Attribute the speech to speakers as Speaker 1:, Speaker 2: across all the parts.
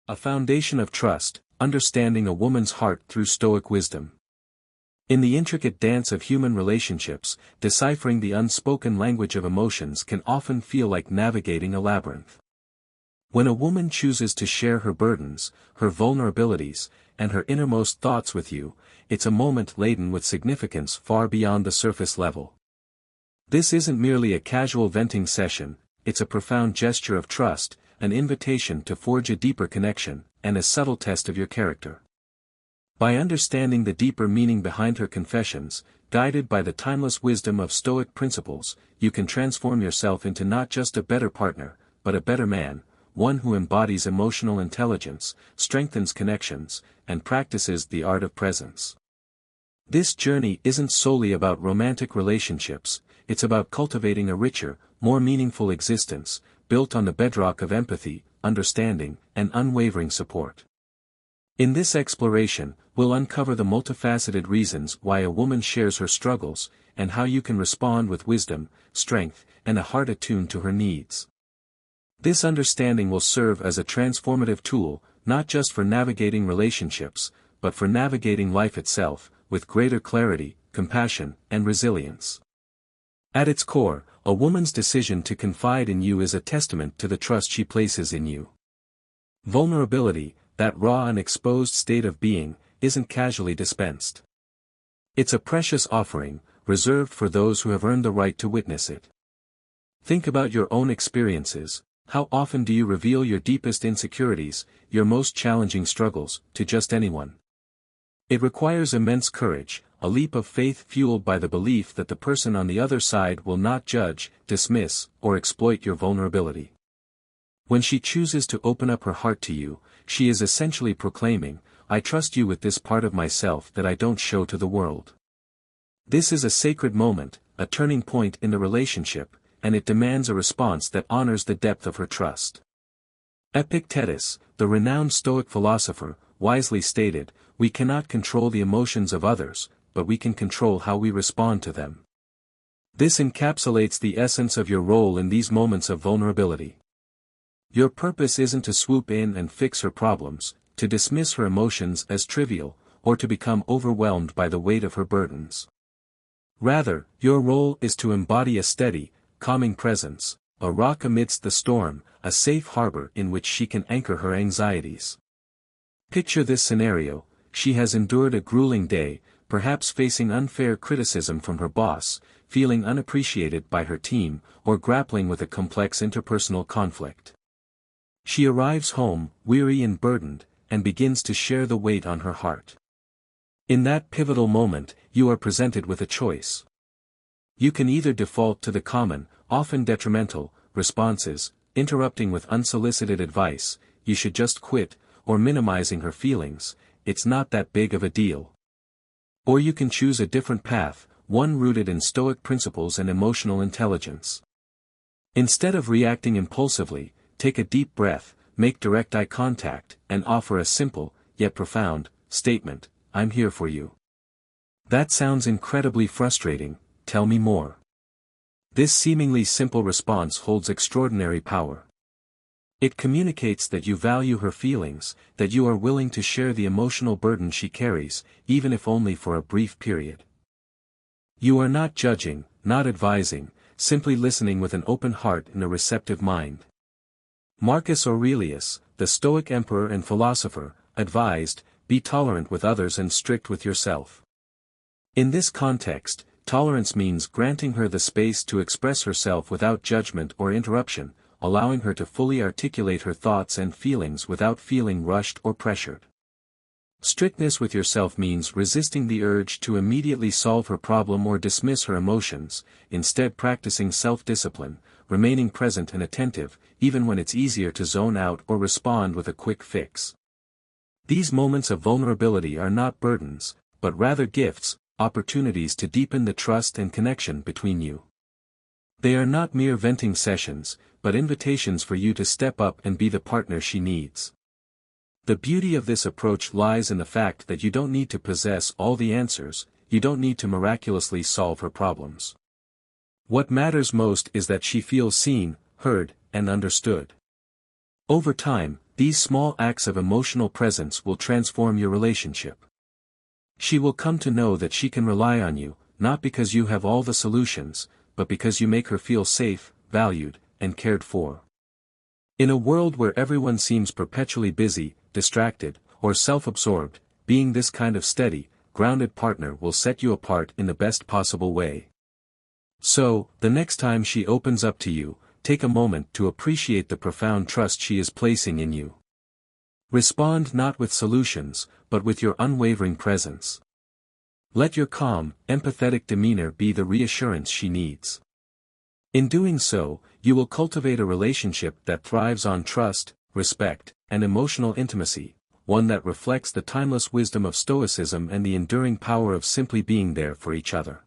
Speaker 1: A foundation of trust, understanding a woman's heart through Stoic wisdom. In the intricate dance of human relationships, deciphering the unspoken language of emotions can often feel like navigating a labyrinth. When a woman chooses to share her burdens, her vulnerabilities, and her innermost thoughts with you, it's a moment laden with significance far beyond the surface level. This isn't merely a casual venting session, it's a profound gesture of trust, an invitation to forge a deeper connection, and a subtle test of your character. By understanding the deeper meaning behind her confessions, guided by the timeless wisdom of Stoic principles, you can transform yourself into not just a better partner, but a better man, one who embodies emotional intelligence, strengthens connections, and practices the art of presence. This journey isn't solely about romantic relationships, it's about cultivating a richer, more meaningful existence, built on the bedrock of empathy, understanding, and unwavering support. In this exploration, we'll uncover the multifaceted reasons why a woman shares her struggles, and how you can respond with wisdom, strength, and a heart attuned to her needs. This understanding will serve as a transformative tool, not just for navigating relationships, but for navigating life itself, with greater clarity, compassion, and resilience. At its core, a woman's decision to confide in you is a testament to the trust she places in you. Vulnerability, that raw and exposed state of being, isn't casually dispensed. It's a precious offering, reserved for those who have earned the right to witness it. Think about your own experiences. How often do you reveal your deepest insecurities, your most challenging struggles, to just anyone? It requires immense courage, a leap of faith fueled by the belief that the person on the other side will not judge, dismiss, or exploit your vulnerability. When she chooses to open up her heart to you, she is essentially proclaiming, "I trust you with this part of myself that I don't show to the world." This is a sacred moment, a turning point in the relationship, and it demands a response that honors the depth of her trust. Epictetus, the renowned Stoic philosopher, wisely stated, "We cannot control the emotions of others, but we can control how we respond to them." This encapsulates the essence of your role in these moments of vulnerability. Your purpose isn't to swoop in and fix her problems, to dismiss her emotions as trivial, or to become overwhelmed by the weight of her burdens. Rather, your role is to embody a steady, calming presence, a rock amidst the storm, a safe harbor in which she can anchor her anxieties. Picture this scenario: she has endured a grueling day, perhaps facing unfair criticism from her boss, feeling unappreciated by her team, or grappling with a complex interpersonal conflict. She arrives home, weary and burdened, and begins to share the weight on her heart. In that pivotal moment, you are presented with a choice. You can either default to the common, often detrimental, responses, interrupting with unsolicited advice, "You should just quit," or minimizing her feelings, "It's not that big of a deal." Or you can choose a different path, one rooted in Stoic principles and emotional intelligence. Instead of reacting impulsively, take a deep breath, make direct eye contact, and offer a simple, yet profound, statement: "I'm here for you." That sounds incredibly frustrating, tell me more. This seemingly simple response holds extraordinary power. It communicates that you value her feelings, that you are willing to share the emotional burden she carries, even if only for a brief period. You are not judging, not advising, simply listening with an open heart and a receptive mind. Marcus Aurelius, the Stoic emperor and philosopher, advised, "Be tolerant with others and strict with yourself." In this context, tolerance means granting her the space to express herself without judgment or interruption, allowing her to fully articulate her thoughts and feelings without feeling rushed or pressured. Strictness with yourself means resisting the urge to immediately solve her problem or dismiss her emotions, instead practicing self-discipline, remaining present and attentive, even when it's easier to zone out or respond with a quick fix. These moments of vulnerability are not burdens, but rather gifts, opportunities to deepen the trust and connection between you. They are not mere venting sessions, but invitations for you to step up and be the partner she needs. The beauty of this approach lies in the fact that you don't need to possess all the answers, you don't need to miraculously solve her problems. What matters most is that she feels seen, heard, and understood. Over time, These small acts of emotional presence will transform your relationship. She will come to know that she can rely on you, not because you have all the solutions, but because you make her feel safe, valued, and cared for. In a world where everyone seems perpetually busy, distracted, or self-absorbed, being this kind of steady, grounded partner will set you apart in the best possible way. So, the next time she opens up to you, take a moment to appreciate the profound trust she is placing in you. Respond not with solutions, but with your unwavering presence. Let your calm, empathetic demeanor be the reassurance she needs. In doing so, you will cultivate a relationship that thrives on trust, respect, and emotional intimacy, one that reflects the timeless wisdom of Stoicism and the enduring power of simply being there for each other.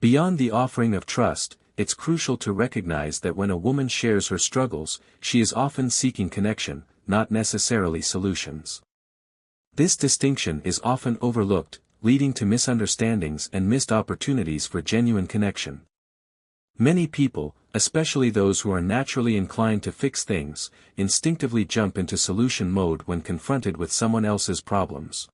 Speaker 1: Beyond the offering of trust, it's crucial to recognize that when a woman shares her struggles, she is often seeking connection, not necessarily solutions. This distinction is often overlooked, leading to misunderstandings and missed opportunities for genuine connection. Many people, especially those who are naturally inclined to fix things, instinctively jump into solution mode when confronted with someone else's problems.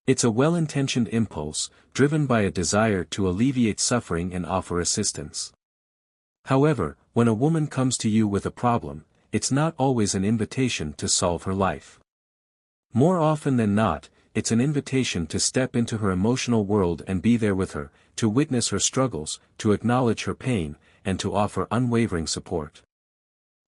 Speaker 1: It's a well-intentioned impulse, driven by a desire to alleviate suffering and offer assistance. However, when a woman comes to you with a problem, it's not always an invitation to solve her life. More often than not, it's an invitation to step into her emotional world and be there with her, to witness her struggles, to acknowledge her pain, and to offer unwavering support.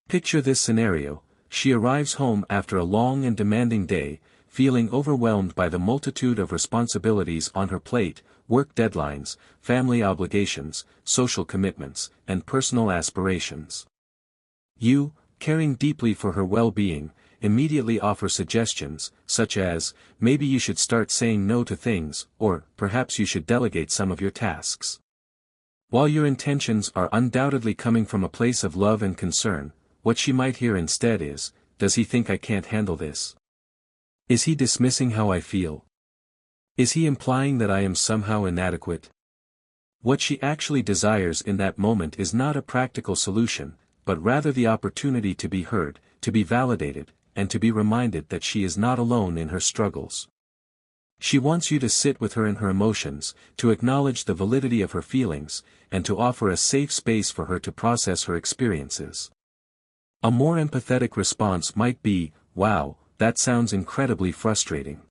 Speaker 1: Picture this scenario: she arrives home after a long and demanding day, feeling overwhelmed by the multitude of responsibilities on her plate, work deadlines, family obligations, social commitments, and personal aspirations. You, caring deeply for her well-being, immediately offer suggestions, such as, maybe you should start saying no to things, or, perhaps you should delegate some of your tasks. While your intentions are undoubtedly coming from a place of love and concern, what she might hear instead is, does he think I can't handle this? Is he dismissing how I feel? Is he implying that I am somehow inadequate? What she actually desires in that moment is not a practical solution, but rather the opportunity to be heard, to be validated, and to be reminded that she is not alone in her struggles. She wants you to sit with her in her emotions, to acknowledge the validity of her feelings, and to offer a safe space for her to process her experiences. A more empathetic response might be, "Wow, that sounds incredibly frustrating.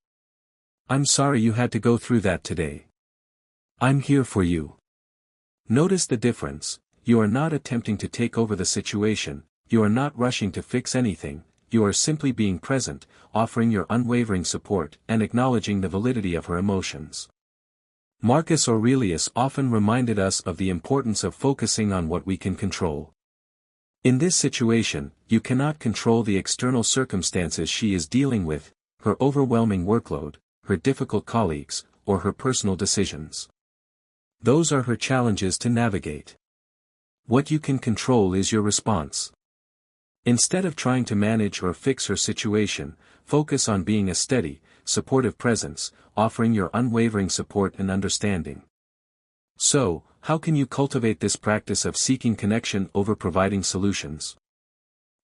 Speaker 1: I'm sorry you had to go through that today. I'm here for you." Notice the difference: you are not attempting to take over the situation, you are not rushing to fix anything, you are simply being present, offering your unwavering support and acknowledging the validity of her emotions. Marcus Aurelius often reminded us of the importance of focusing on what we can control. In this situation, you cannot control the external circumstances she is dealing with, her overwhelming workload, her difficult colleagues, or her personal decisions. Those are her challenges to navigate. What you can control is your response. Instead of trying to manage or fix her situation, focus on being a steady, supportive presence, offering your unwavering support and understanding. So, how can you cultivate this practice of seeking connection over providing solutions?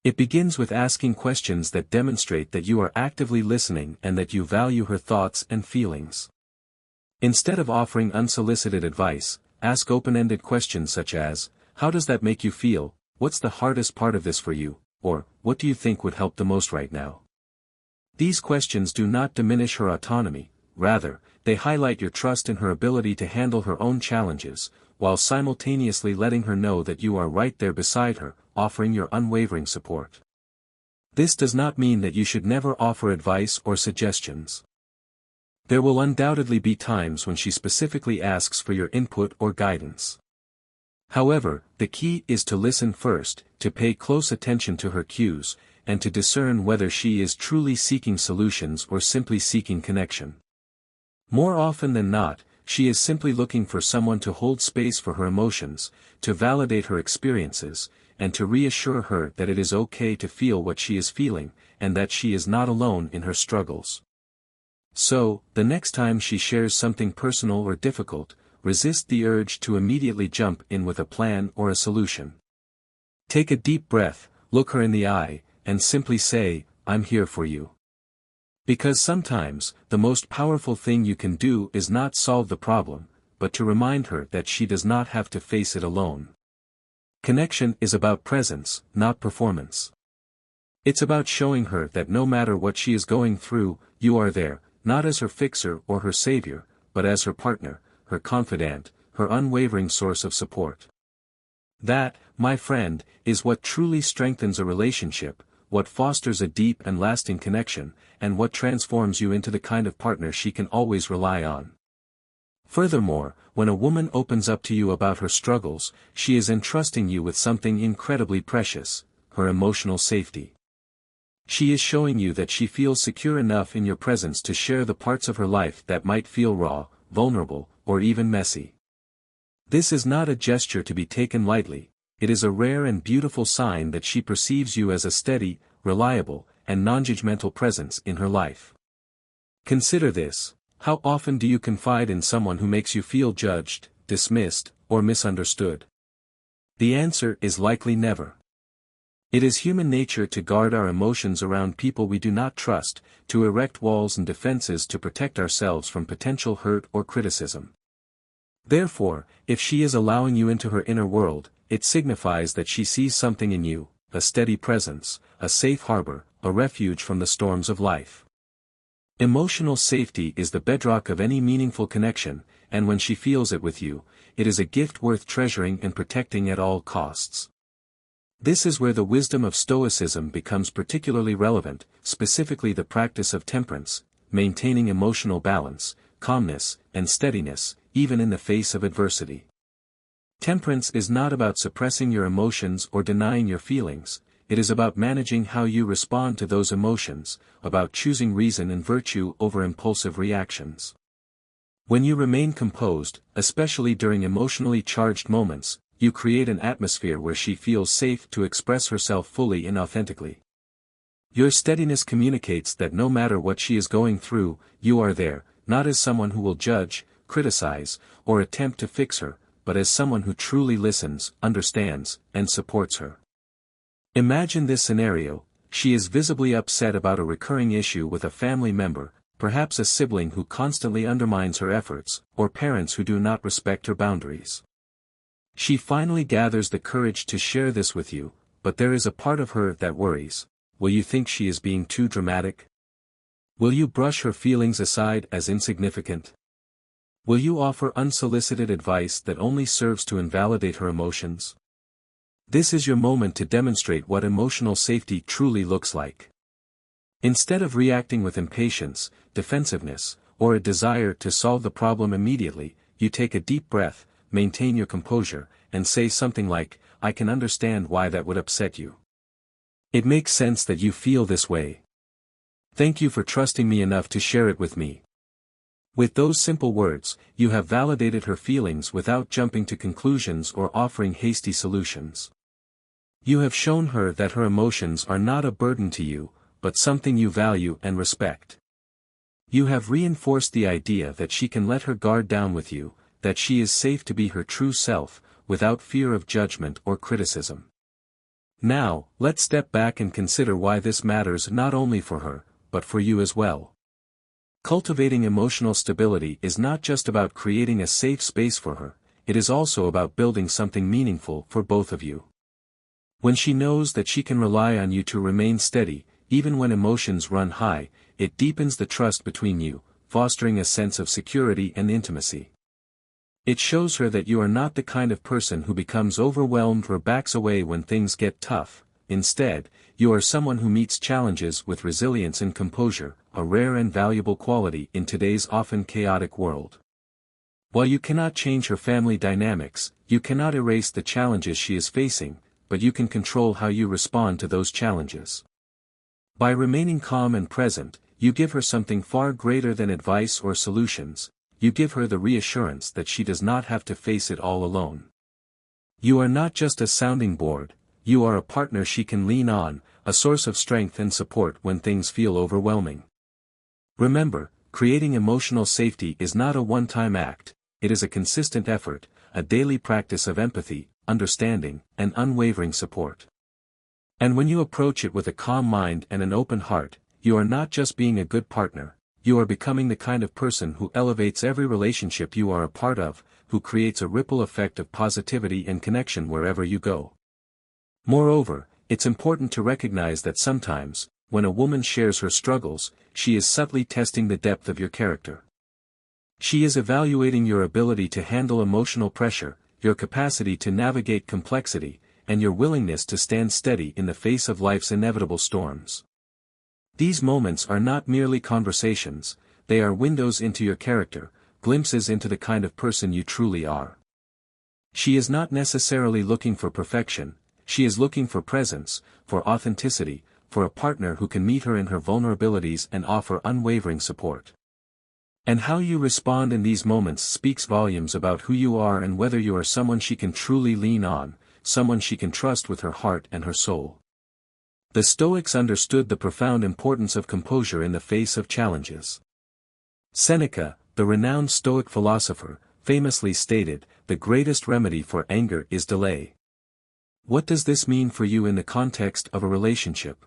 Speaker 1: It begins with asking questions that demonstrate that you are actively listening and that you value her thoughts and feelings. Instead of offering unsolicited advice, ask open-ended questions such as, how does that make you feel? What's the hardest part of this for you? Or, what do you think would help the most right now? These questions do not diminish her autonomy, rather, they highlight your trust in her ability to handle her own challenges, while simultaneously letting her know that you are right there beside her, offering your unwavering support. This does not mean that you should never offer advice or suggestions. There will undoubtedly be times when she specifically asks for your input or guidance. However, the key is to listen first, to pay close attention to her cues, and to discern whether she is truly seeking solutions or simply seeking connection. More often than not, she is simply looking for someone to hold space for her emotions, to validate her experiences, and to reassure her that it is okay to feel what she is feeling, and that she is not alone in her struggles. So, the next time she shares something personal or difficult, resist the urge to immediately jump in with a plan or a solution. Take a deep breath, look her in the eye, and simply say, I'm here for you. Because sometimes, the most powerful thing you can do is not solve the problem, but to remind her that she does not have to face it alone. Connection is about presence, not performance. It's about showing her that no matter what she is going through, you are there, not as her fixer or her savior, but as her partner, her confidant, her unwavering source of support. That, my friend, is what truly strengthens a relationship, what fosters a deep and lasting connection, and what transforms you into the kind of partner she can always rely on. Furthermore, when a woman opens up to you about her struggles, she is entrusting you with something incredibly precious, her emotional safety. She is showing you that she feels secure enough in your presence to share the parts of her life that might feel raw, vulnerable, or even messy. This is not a gesture to be taken lightly, it is a rare and beautiful sign that she perceives you as a steady, reliable, and non-judgmental presence in her life. Consider this: how often do you confide in someone who makes you feel judged, dismissed, or misunderstood? The answer is likely never. It is human nature to guard our emotions around people we do not trust, to erect walls and defenses to protect ourselves from potential hurt or criticism. Therefore, if she is allowing you into her inner world, it signifies that she sees something in you, a steady presence, a safe harbor, a refuge from the storms of life. Emotional safety is the bedrock of any meaningful connection, and when she feels it with you, it is a gift worth treasuring and protecting at all costs. This is where the wisdom of Stoicism becomes particularly relevant, specifically the practice of temperance, maintaining emotional balance, calmness, and steadiness, even in the face of adversity. Temperance is not about suppressing your emotions or denying your feelings, it is about managing how you respond to those emotions, about choosing reason and virtue over impulsive reactions. When you remain composed, especially during emotionally charged moments, you create an atmosphere where she feels safe to express herself fully and authentically. Your steadiness communicates that no matter what she is going through, you are there, not as someone who will judge, criticize, or attempt to fix her, but as someone who truly listens, understands, and supports her. Imagine this scenario: she is visibly upset about a recurring issue with a family member, perhaps a sibling who constantly undermines her efforts, or parents who do not respect her boundaries. She finally gathers the courage to share this with you, but there is a part of her that worries. Will you think she is being too dramatic? Will you brush her feelings aside as insignificant? Will you offer unsolicited advice that only serves to invalidate her emotions? This is your moment to demonstrate what emotional safety truly looks like. Instead of reacting with impatience, defensiveness, or a desire to solve the problem immediately, you take a deep breath, maintain your composure, and say something like, "I can understand why that would upset you. It makes sense that you feel this way. Thank you for trusting me enough to share it with me." With those simple words, you have validated her feelings without jumping to conclusions or offering hasty solutions. You have shown her that her emotions are not a burden to you, but something you value and respect. You have reinforced the idea that she can let her guard down with you, that she is safe to be her true self, without fear of judgment or criticism. Now, let's step back and consider why this matters not only for her, but for you as well. Cultivating emotional stability is not just about creating a safe space for her, it is also about building something meaningful for both of you. When she knows that she can rely on you to remain steady, even when emotions run high, it deepens the trust between you, fostering a sense of security and intimacy. It shows her that you are not the kind of person who becomes overwhelmed or backs away when things get tough. Instead, you are someone who meets challenges with resilience and composure, a rare and valuable quality in today's often chaotic world. While you cannot change her family dynamics, you cannot erase the challenges she is facing, but you can control how you respond to those challenges. By remaining calm and present, you give her something far greater than advice or solutions. You give her the reassurance that she does not have to face it all alone. You are not just a sounding board, you are a partner she can lean on, a source of strength and support when things feel overwhelming. Remember, creating emotional safety is not a one-time act, it is a consistent effort, a daily practice of empathy, understanding, and unwavering support. And when you approach it with a calm mind and an open heart, you are not just being a good partner, you are becoming the kind of person who elevates every relationship you are a part of, who creates a ripple effect of positivity and connection wherever you go. Moreover, it's important to recognize that sometimes, when a woman shares her struggles, she is subtly testing the depth of your character. She is evaluating your ability to handle emotional pressure, your capacity to navigate complexity, and your willingness to stand steady in the face of life's inevitable storms. These moments are not merely conversations, they are windows into your character, glimpses into the kind of person you truly are. She is not necessarily looking for perfection, she is looking for presence, for authenticity, for a partner who can meet her in her vulnerabilities and offer unwavering support. And how you respond in these moments speaks volumes about who you are and whether you are someone she can truly lean on, someone she can trust with her heart and her soul. The Stoics understood the profound importance of composure in the face of challenges. Seneca, the renowned Stoic philosopher, famously stated, "The greatest remedy for anger is delay." What does this mean for you in the context of a relationship?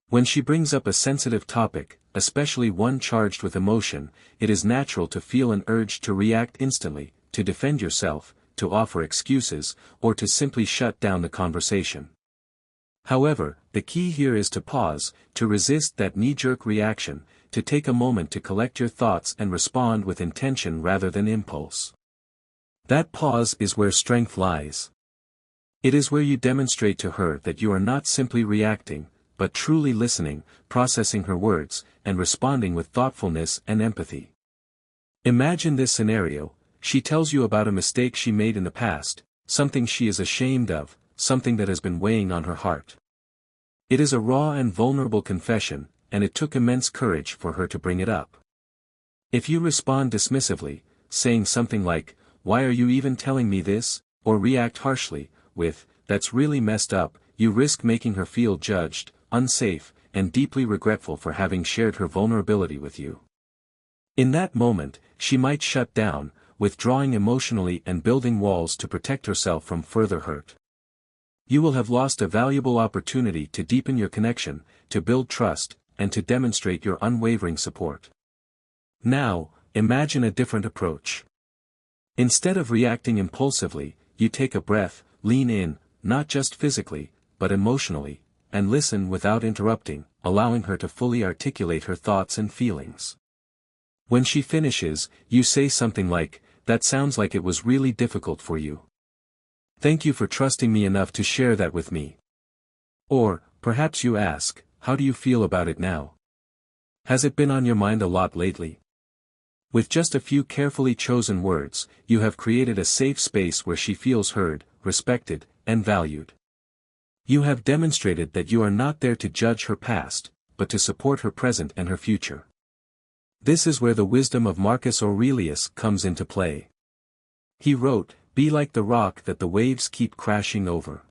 Speaker 1: When she brings up a sensitive topic, especially one charged with emotion, it is natural to feel an urge to react instantly, to defend yourself, to offer excuses, or to simply shut down the conversation. However, the key here is to pause, to resist that knee-jerk reaction, to take a moment to collect your thoughts and respond with intention rather than impulse. That pause is where strength lies. It is where you demonstrate to her that you are not simply reacting, but truly listening, processing her words, and responding with thoughtfulness and empathy. Imagine this scenario: she tells you about a mistake she made in the past, something she is ashamed of, something that has been weighing on her heart. It is a raw and vulnerable confession, and it took immense courage for her to bring it up. If you respond dismissively, saying something like, "Why are you even telling me this?" or react harshly, with, "That's really messed up," you risk making her feel judged, unsafe, and deeply regretful for having shared her vulnerability with you. In that moment, she might shut down, withdrawing emotionally and building walls to protect herself from further hurt. You will have lost a valuable opportunity to deepen your connection, to build trust, and to demonstrate your unwavering support. Now, imagine a different approach. Instead of reacting impulsively, you take a breath, lean in, not just physically, but emotionally, and listen without interrupting, allowing her to fully articulate her thoughts and feelings. When she finishes, you say something like, "That sounds like it was really difficult for you. Thank you for trusting me enough to share that with me." Or, perhaps you ask, "How do you feel about it now? Has it been on your mind a lot lately?" With just a few carefully chosen words, you have created a safe space where she feels heard, respected, and valued. You have demonstrated that you are not there to judge her past, but to support her present and her future. This is where the wisdom of Marcus Aurelius comes into play. He wrote, "Be like the rock that the waves keep crashing over.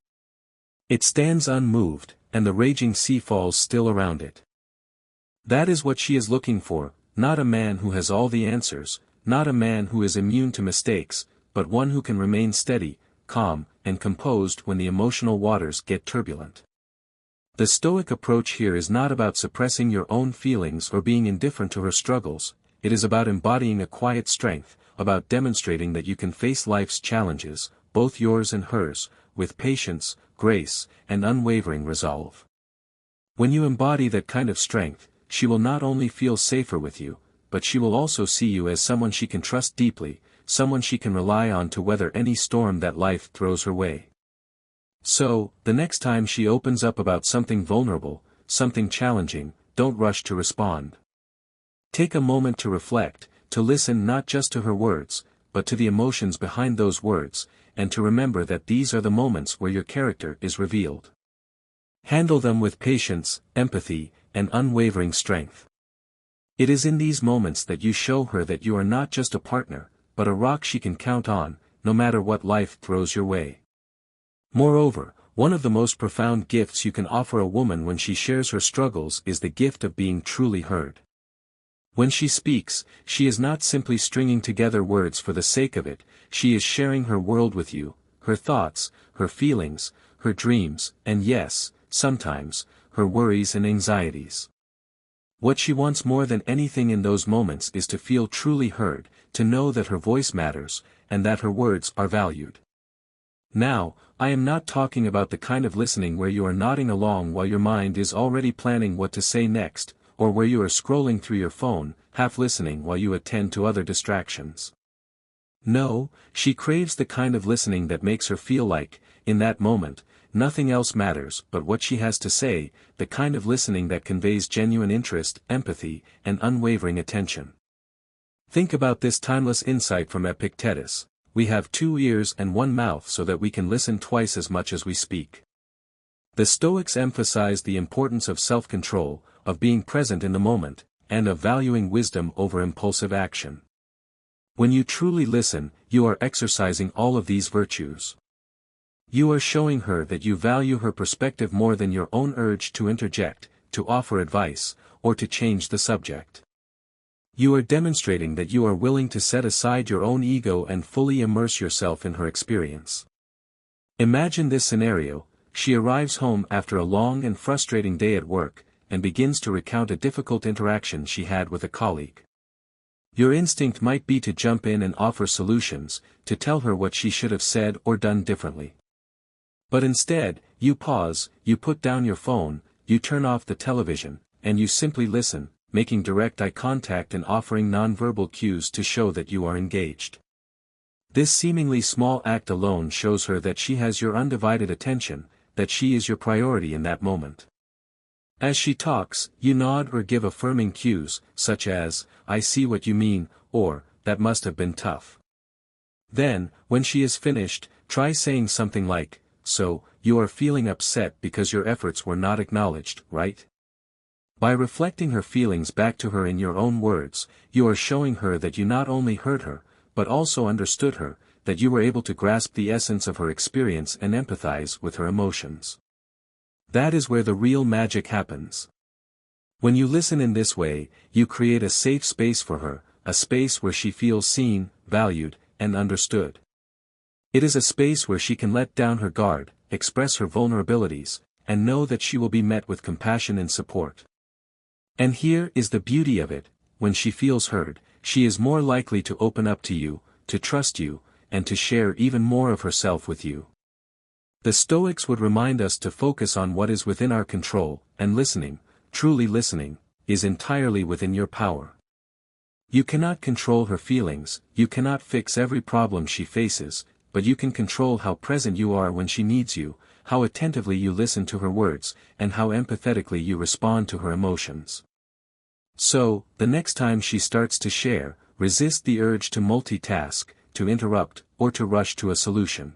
Speaker 1: It stands unmoved, and the raging sea falls still around it." That is what she is looking for, not a man who has all the answers, not a man who is immune to mistakes, but one who can remain steady, calm, and composed when the emotional waters get turbulent. The Stoic approach here is not about suppressing your own feelings or being indifferent to her struggles, it is about embodying a quiet strength, about demonstrating that you can face life's challenges, both yours and hers, with patience, grace, and unwavering resolve. When you embody that kind of strength, she will not only feel safer with you, but she will also see you as someone she can trust deeply, someone she can rely on to weather any storm that life throws her way. So, the next time she opens up about something vulnerable, something challenging, don't rush to respond. Take a moment to reflect, to listen not just to her words, but to the emotions behind those words, and to remember that these are the moments where your character is revealed. Handle them with patience, empathy, and unwavering strength. It is in these moments that you show her that you are not just a partner, but a rock she can count on, no matter what life throws your way. Moreover, one of the most profound gifts you can offer a woman when she shares her struggles is the gift of being truly heard. When she speaks, she is not simply stringing together words for the sake of it, she is sharing her world with you, her thoughts, her feelings, her dreams, and yes, sometimes, her worries and anxieties. What she wants more than anything in those moments is to feel truly heard, to know that her voice matters, and that her words are valued. Now, I am not talking about the kind of listening where you are nodding along while your mind is already planning what to say next, or where you are scrolling through your phone, half listening while you attend to other distractions. No, she craves the kind of listening that makes her feel like, in that moment, nothing else matters but what she has to say, the kind of listening that conveys genuine interest, empathy, and unwavering attention. Think about this timeless insight from Epictetus: we have 2 ears and 1 mouth so that we can listen twice as much as we speak. The Stoics emphasized the importance of self-control, of being present in the moment, and of valuing wisdom over impulsive action. When you truly listen, you are exercising all of these virtues. You are showing her that you value her perspective more than your own urge to interject, to offer advice, or to change the subject. You are demonstrating that you are willing to set aside your own ego and fully immerse yourself in her experience. Imagine this scenario: she arrives home after a long and frustrating day at work, and begins to recount a difficult interaction she had with a colleague. Your instinct might be to jump in and offer solutions, to tell her what she should have said or done differently. But instead, you pause, you put down your phone, you turn off the television, and you simply listen, making direct eye contact and offering nonverbal cues to show that you are engaged. This seemingly small act alone shows her that she has your undivided attention, that she is your priority in that moment. As she talks, you nod or give affirming cues, such as, "I see what you mean," or, "That must have been tough." Then, when she is finished, try saying something like, "So, you are feeling upset because your efforts were not acknowledged, right?" By reflecting her feelings back to her in your own words, you are showing her that you not only heard her, but also understood her, that you were able to grasp the essence of her experience and empathize with her emotions. That is where the real magic happens. When you listen in this way, you create a safe space for her, a space where she feels seen, valued, and understood. It is a space where she can let down her guard, express her vulnerabilities, and know that she will be met with compassion and support. And here is the beauty of it: when she feels heard, she is more likely to open up to you, to trust you, and to share even more of herself with you. The Stoics would remind us to focus on what is within our control, and listening, truly listening, is entirely within your power. You cannot control her feelings, you cannot fix every problem she faces, but you can control how present you are when she needs you, how attentively you listen to her words, and how empathetically you respond to her emotions. So, the next time she starts to share, resist the urge to multitask, to interrupt, or to rush to a solution.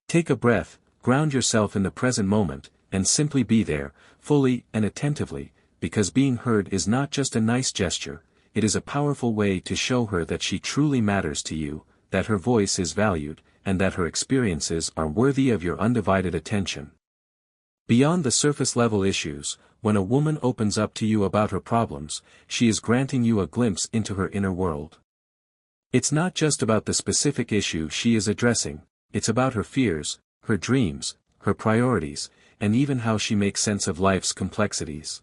Speaker 1: Take a breath, ground yourself in the present moment, and simply be there, fully and attentively, because being heard is not just a nice gesture, it is a powerful way to show her that she truly matters to you, that her voice is valued, and that her experiences are worthy of your undivided attention. Beyond the surface-level issues, when a woman opens up to you about her problems, she is granting you a glimpse into her inner world. It's not just about the specific issue she is addressing, it's about her fears, her dreams, her priorities, and even how she makes sense of life's complexities.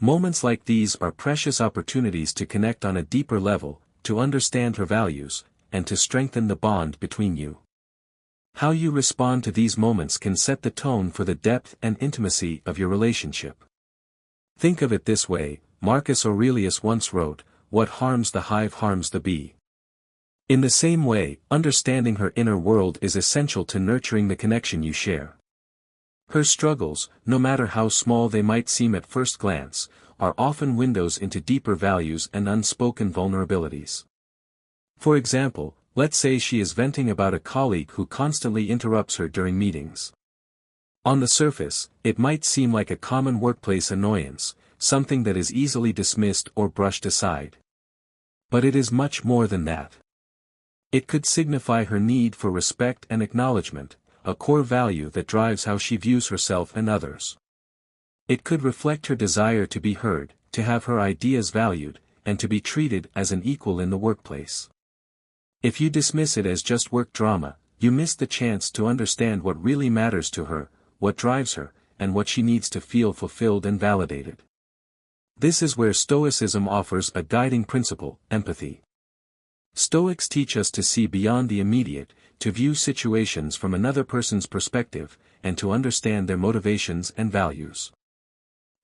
Speaker 1: Moments like these are precious opportunities to connect on a deeper level, to understand her values, and to strengthen the bond between you. How you respond to these moments can set the tone for the depth and intimacy of your relationship. Think of it this way: Marcus Aurelius once wrote, "What harms the hive harms the bee." In the same way, understanding her inner world is essential to nurturing the connection you share. Her struggles, no matter how small they might seem at first glance, are often windows into deeper values and unspoken vulnerabilities. For example, let's say she is venting about a colleague who constantly interrupts her during meetings. On the surface, it might seem like a common workplace annoyance, something that is easily dismissed or brushed aside. But it is much more than that. It could signify her need for respect and acknowledgement, a core value that drives how she views herself and others. It could reflect her desire to be heard, to have her ideas valued, and to be treated as an equal in the workplace. If you dismiss it as just work drama, you miss the chance to understand what really matters to her, what drives her, and what she needs to feel fulfilled and validated. This is where Stoicism offers a guiding principle: empathy. Stoics teach us to see beyond the immediate, to view situations from another person's perspective, and to understand their motivations and values.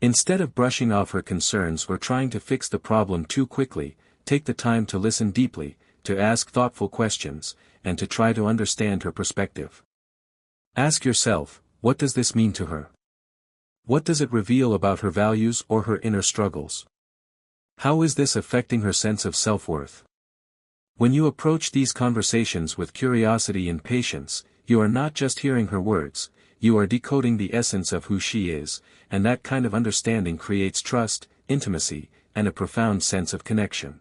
Speaker 1: Instead of brushing off her concerns or trying to fix the problem too quickly, take the time to listen deeply, to ask thoughtful questions, and to try to understand her perspective. Ask yourself, what does this mean to her? What does it reveal about her values or her inner struggles? How is this affecting her sense of self-worth? When you approach these conversations with curiosity and patience, you are not just hearing her words, you are decoding the essence of who she is, and that kind of understanding creates trust, intimacy, and a profound sense of connection.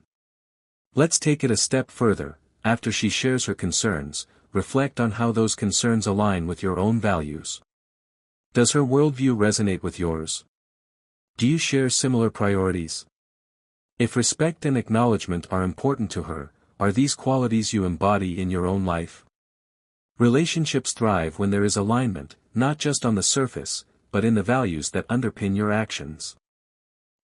Speaker 1: Let's take it a step further. After she shares her concerns, reflect on how those concerns align with your own values. Does her worldview resonate with yours? Do you share similar priorities? If respect and acknowledgement are important to her, are these qualities you embody in your own life? Relationships thrive when there is alignment, not just on the surface, but in the values that underpin your actions.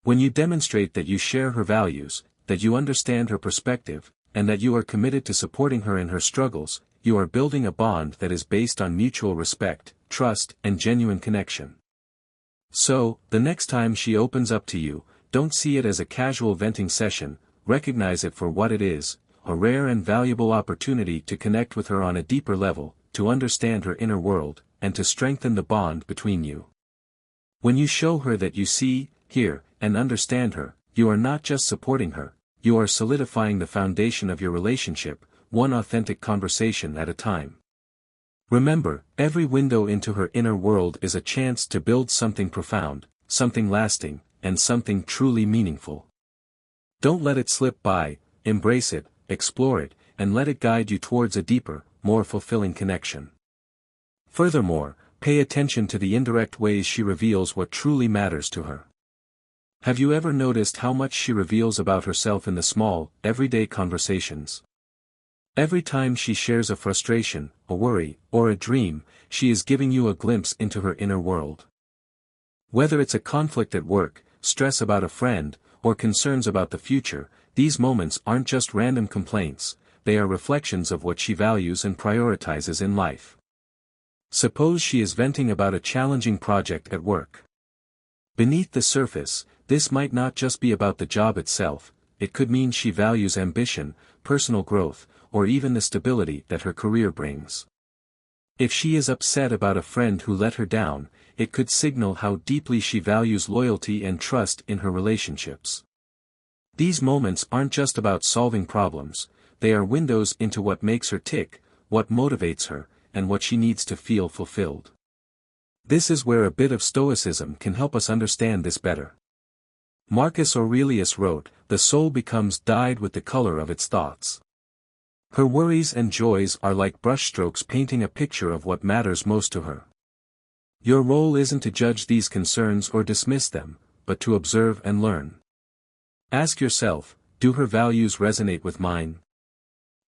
Speaker 1: When you demonstrate that you share her values, that you understand her perspective, and that you are committed to supporting her in her struggles, you are building a bond that is based on mutual respect, trust, and genuine connection. So, the next time she opens up to you, don't see it as a casual venting session, recognize it for what it is: a rare and valuable opportunity to connect with her on a deeper level, to understand her inner world, and to strengthen the bond between you. When you show her that you see, hear, and understand her, you are not just supporting her, you are solidifying the foundation of your relationship, one authentic conversation at a time. Remember, every window into her inner world is a chance to build something profound, something lasting, and something truly meaningful. Don't let it slip by, embrace it, explore it, and let it guide you towards a deeper, more fulfilling connection. Furthermore, pay attention to the indirect ways she reveals what truly matters to her. Have you ever noticed how much she reveals about herself in the small, everyday conversations? Every time she shares a frustration, a worry, or a dream, she is giving you a glimpse into her inner world. Whether it's a conflict at work, stress about a friend, or concerns about the future, these moments aren't just random complaints, they are reflections of what she values and prioritizes in life. Suppose she is venting about a challenging project at work. Beneath the surface, this might not just be about the job itself, it could mean she values ambition, personal growth, or even the stability that her career brings. If she is upset about a friend who let her down, it could signal how deeply she values loyalty and trust in her relationships. These moments aren't just about solving problems, they are windows into what makes her tick, what motivates her, and what she needs to feel fulfilled. This is where a bit of Stoicism can help us understand this better. Marcus Aurelius wrote, "The soul becomes dyed with the color of its thoughts." Her worries and joys are like brushstrokes painting a picture of what matters most to her. Your role isn't to judge these concerns or dismiss them, but to observe and learn. Ask yourself, do her values resonate with mine?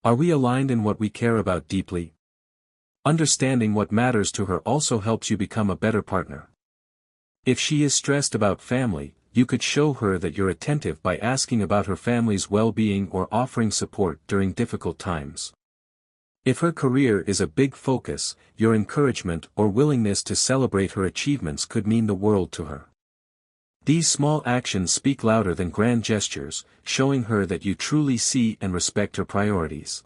Speaker 1: Are we aligned in what we care about deeply? Understanding what matters to her also helps you become a better partner. If she is stressed about family, you could show her that you're attentive by asking about her family's well-being or offering support during difficult times. If her career is a big focus, your encouragement or willingness to celebrate her achievements could mean the world to her. These small actions speak louder than grand gestures, showing her that you truly see and respect her priorities.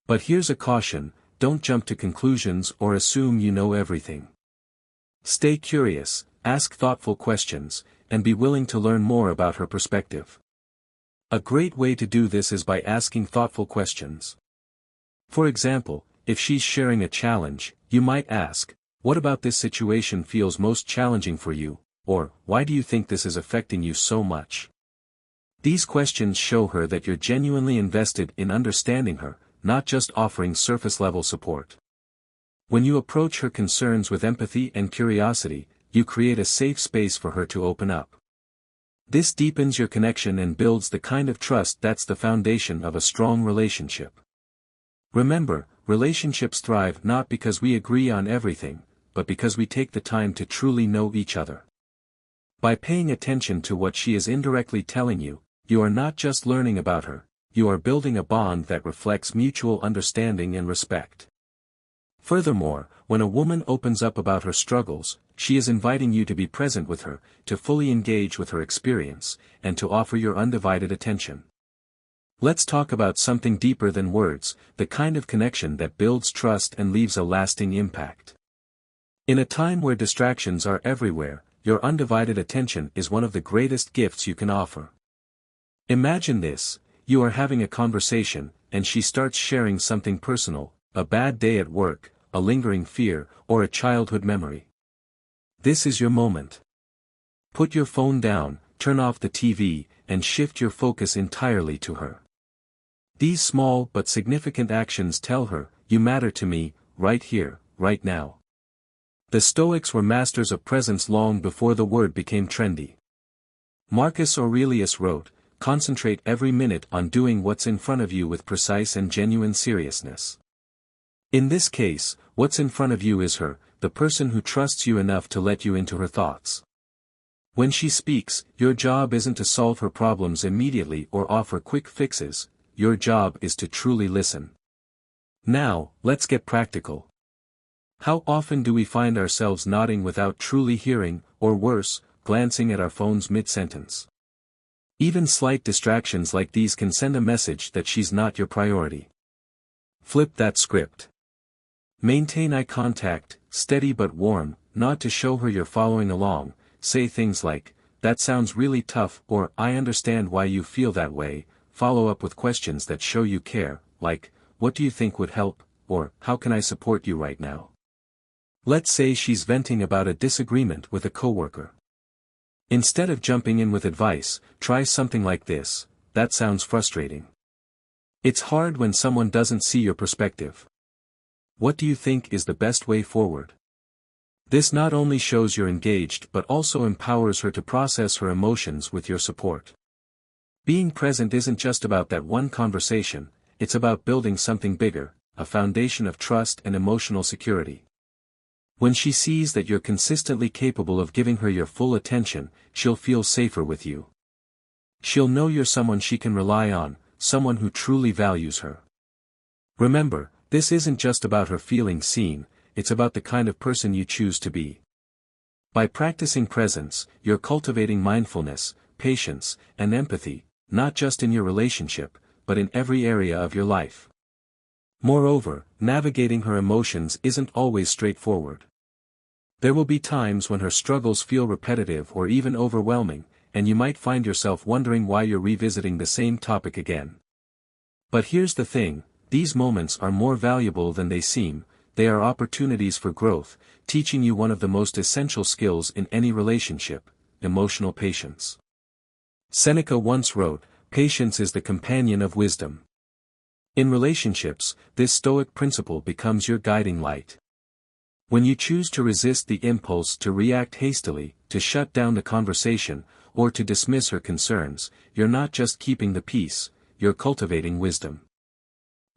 Speaker 1: But here's a caution: don't jump to conclusions or assume you know everything. Stay curious, ask thoughtful questions, and be willing to learn more about her perspective. A great way to do this is by asking thoughtful questions. For example, if she's sharing a challenge, you might ask, "What about this situation feels most challenging for you?" Or, "Why do you think this is affecting you so much?" These questions show her that you're genuinely invested in understanding her, not just offering surface-level support. When you approach her concerns with empathy and curiosity, you create a safe space for her to open up. This deepens your connection and builds the kind of trust that's the foundation of a strong relationship. Remember, relationships thrive not because we agree on everything, but because we take the time to truly know each other. By paying attention to what she is indirectly telling you, you are not just learning about her, you are building a bond that reflects mutual understanding and respect. Furthermore, when a woman opens up about her struggles, she is inviting you to be present with her, to fully engage with her experience, and to offer your undivided attention. Let's talk about something deeper than words, the kind of connection that builds trust and leaves a lasting impact. In a time where distractions are everywhere, your undivided attention is one of the greatest gifts you can offer. Imagine this: you are having a conversation, and she starts sharing something personal, a bad day at work, a lingering fear, or a childhood memory. This is your moment. Put your phone down, turn off the TV, and shift your focus entirely to her. These small but significant actions tell her, "You matter to me, right here, right now." The Stoics were masters of presence long before the word became trendy. Marcus Aurelius wrote, "Concentrate every minute on doing what's in front of you with precise and genuine seriousness." In this case, what's in front of you is her, the person who trusts you enough to let you into her thoughts. When she speaks, your job isn't to solve her problems immediately or offer quick fixes, your job is to truly listen. Now, let's get practical. How often do we find ourselves nodding without truly hearing, or worse, glancing at our phones mid-sentence? Even slight distractions like these can send a message that she's not your priority. Flip that script. Maintain eye contact, steady but warm, not to show her you're following along. Say things like, "That sounds really tough," or "I understand why you feel that way." Follow up with questions that show you care, like, "What do you think would help?" or "How can I support you right now?" Let's say she's venting about a disagreement with a coworker. Instead of jumping in with advice, try something like this: "That sounds frustrating. It's hard when someone doesn't see your perspective. What do you think is the best way forward?" This not only shows you're engaged but also empowers her to process her emotions with your support. Being present isn't just about that one conversation, it's about building something bigger, a foundation of trust and emotional security. When she sees that you're consistently capable of giving her your full attention, she'll feel safer with you. She'll know you're someone she can rely on, someone who truly values her. Remember, this isn't just about her feeling seen, it's about the kind of person you choose to be. By practicing presence, you're cultivating mindfulness, patience, and empathy, not just in your relationship, but in every area of your life. Moreover, navigating her emotions isn't always straightforward. There will be times when her struggles feel repetitive or even overwhelming, and you might find yourself wondering why you're revisiting the same topic again. But here's the thing: these moments are more valuable than they seem. They are opportunities for growth, teaching you one of the most essential skills in any relationship: emotional patience. Seneca once wrote, "Patience is the companion of wisdom." In relationships, this Stoic principle becomes your guiding light. When you choose to resist the impulse to react hastily, to shut down the conversation, or to dismiss her concerns, you're not just keeping the peace, you're cultivating wisdom.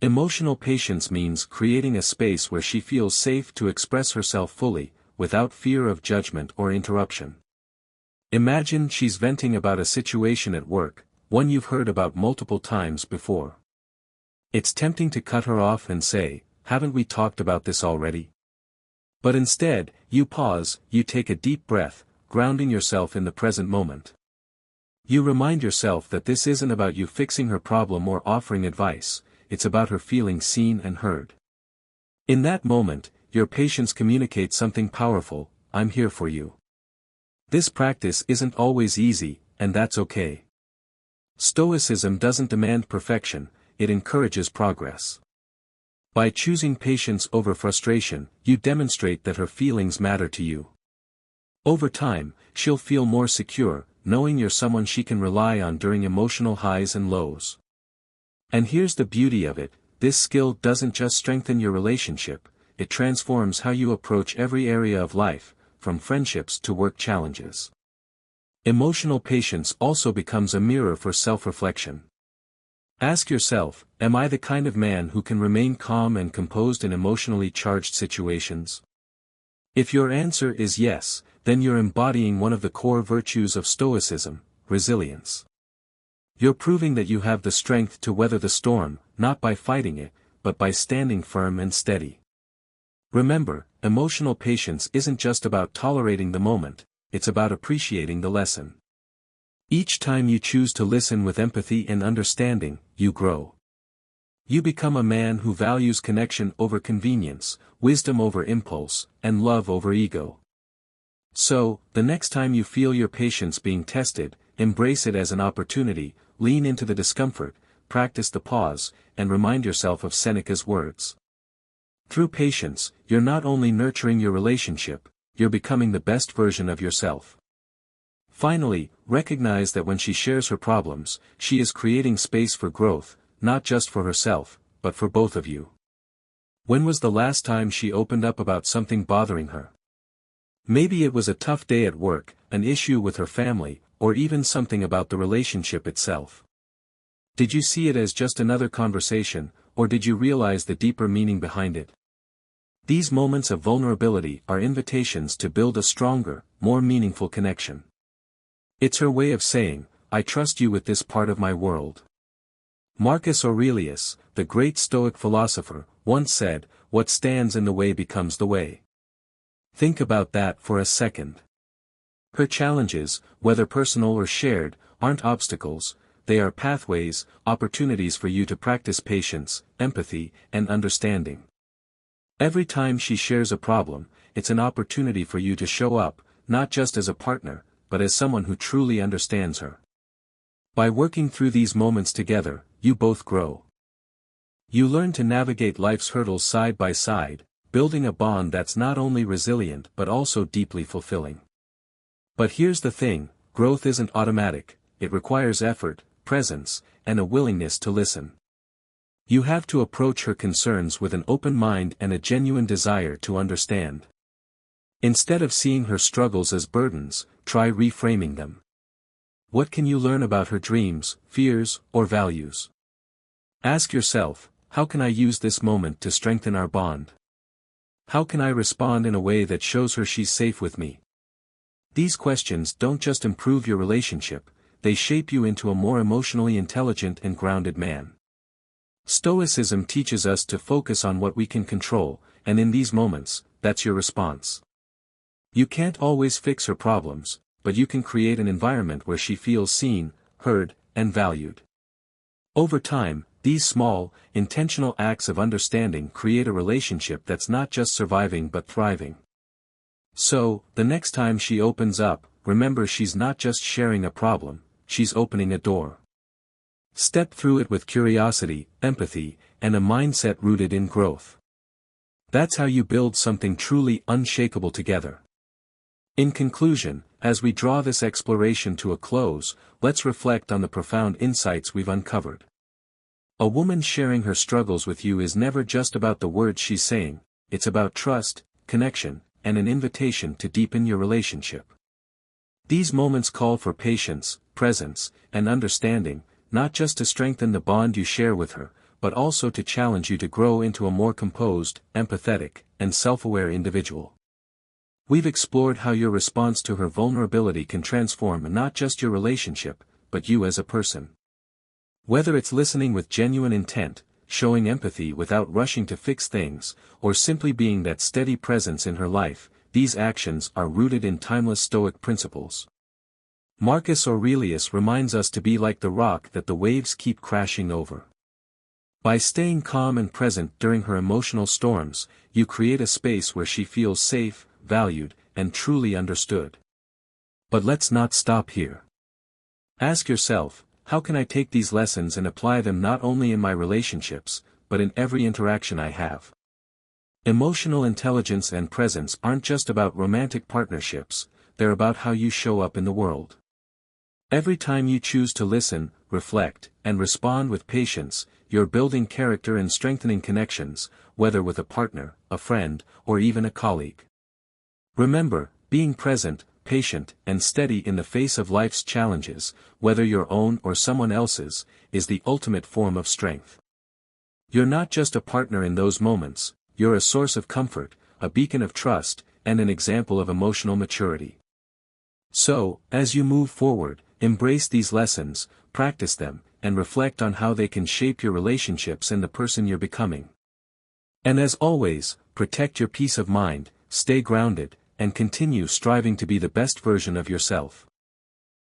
Speaker 1: Emotional patience means creating a space where she feels safe to express herself fully, without fear of judgment or interruption. Imagine she's venting about a situation at work, one you've heard about multiple times before. It's tempting to cut her off and say, "Haven't we talked about this already?" But instead, you pause, you take a deep breath, grounding yourself in the present moment. You remind yourself that this isn't about you fixing her problem or offering advice, it's about her feeling seen and heard. In that moment, your patience communicates something powerful: "I'm here for you." This practice isn't always easy, and that's okay. Stoicism doesn't demand perfection, it encourages progress. By choosing patience over frustration, you demonstrate that her feelings matter to you. Over time, she'll feel more secure, knowing you're someone she can rely on during emotional highs and lows. And here's the beauty of it: this skill doesn't just strengthen your relationship, it transforms how you approach every area of life, from friendships to work challenges. Emotional patience also becomes a mirror for self-reflection. Ask yourself, am I the kind of man who can remain calm and composed in emotionally charged situations? If your answer is yes, then you're embodying one of the core virtues of Stoicism, resilience. You're proving that you have the strength to weather the storm, not by fighting it, but by standing firm and steady. Remember, emotional patience isn't just about tolerating the moment, it's about appreciating the lesson. Each time you choose to listen with empathy and understanding, you grow. You become a man who values connection over convenience, wisdom over impulse, and love over ego. So, the next time you feel your patience being tested, embrace it as an opportunity, lean into the discomfort, practice the pause, and remind yourself of Seneca's words. Through patience, you're not only nurturing your relationship, you're becoming the best version of yourself. Finally, recognize that when she shares her problems, she is creating space for growth, not just for herself, but for both of you. When was the last time she opened up about something bothering her? Maybe it was a tough day at work, an issue with her family, or even something about the relationship itself. Did you see it as just another conversation, or did you realize the deeper meaning behind it? These moments of vulnerability are invitations to build a stronger, more meaningful connection. It's her way of saying, I trust you with this part of my world. Marcus Aurelius, the great Stoic philosopher, once said, "What stands in the way becomes the way." Think about that for a second. Her challenges, whether personal or shared, aren't obstacles, they are pathways, opportunities for you to practice patience, empathy, and understanding. Every time she shares a problem, it's an opportunity for you to show up, not just as a partner, but as someone who truly understands her. By working through these moments together, you both grow. You learn to navigate life's hurdles side by side, building a bond that's not only resilient but also deeply fulfilling. But here's the thing, growth isn't automatic, it requires effort, presence, and a willingness to listen. You have to approach her concerns with an open mind and a genuine desire to understand. Instead of seeing her struggles as burdens, try reframing them. What can you learn about her dreams, fears, or values? Ask yourself, how can I use this moment to strengthen our bond? How can I respond in a way that shows her she's safe with me? These questions don't just improve your relationship, they shape you into a more emotionally intelligent and grounded man. Stoicism teaches us to focus on what we can control, and in these moments, that's your response. You can't always fix her problems, but you can create an environment where she feels seen, heard, and valued. Over time, these small, intentional acts of understanding create a relationship that's not just surviving but thriving. So, the next time she opens up, remember she's not just sharing a problem, she's opening a door. Step through it with curiosity, empathy, and a mindset rooted in growth. That's how you build something truly unshakable together. In conclusion, as we draw this exploration to a close, let's reflect on the profound insights we've uncovered. A woman sharing her struggles with you is never just about the words she's saying, it's about trust, connection, and an invitation to deepen your relationship. These moments call for patience, presence, and understanding, not just to strengthen the bond you share with her, but also to challenge you to grow into a more composed, empathetic, and self-aware individual. We've explored how your response to her vulnerability can transform not just your relationship, but you as a person. Whether it's listening with genuine intent, showing empathy without rushing to fix things, or simply being that steady presence in her life, these actions are rooted in timeless Stoic principles. Marcus Aurelius reminds us to be like the rock that the waves keep crashing over. By staying calm and present during her emotional storms, you create a space where she feels safe, valued, and truly understood. But let's not stop here. Ask yourself, how can I take these lessons and apply them not only in my relationships, but in every interaction I have? Emotional intelligence and presence aren't just about romantic partnerships, they're about how you show up in the world. Every time you choose to listen, reflect, and respond with patience, you're building character and strengthening connections, whether with a partner, a friend, or even a colleague. Remember, being present, patient, and steady in the face of life's challenges, whether your own or someone else's, is the ultimate form of strength. You're not just a partner in those moments, you're a source of comfort, a beacon of trust, and an example of emotional maturity. So, as you move forward, embrace these lessons, practice them, and reflect on how they can shape your relationships and the person you're becoming. And as always, protect your peace of mind, stay grounded, and continue striving to be the best version of yourself.